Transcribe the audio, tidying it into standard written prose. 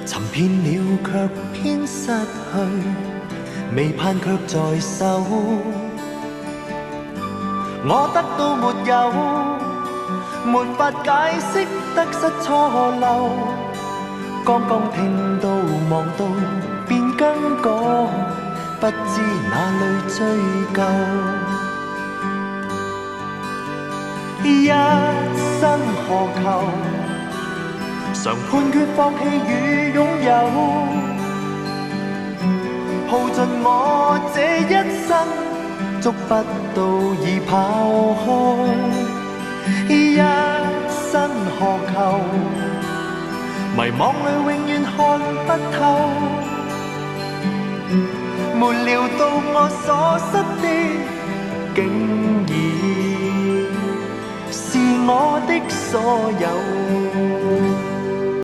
尋遍了卻偏失去，未盼卻在手。我得到沒有，沒法解釋得失錯漏。剛剛聽到望到便更改，不知哪裏追究。一生何求？常判決放棄與擁有，耗盡我這一生，捉不到已拋開。一生何求？迷惘裏永遠看不透，沒料到我所失的，竟然是我的所有。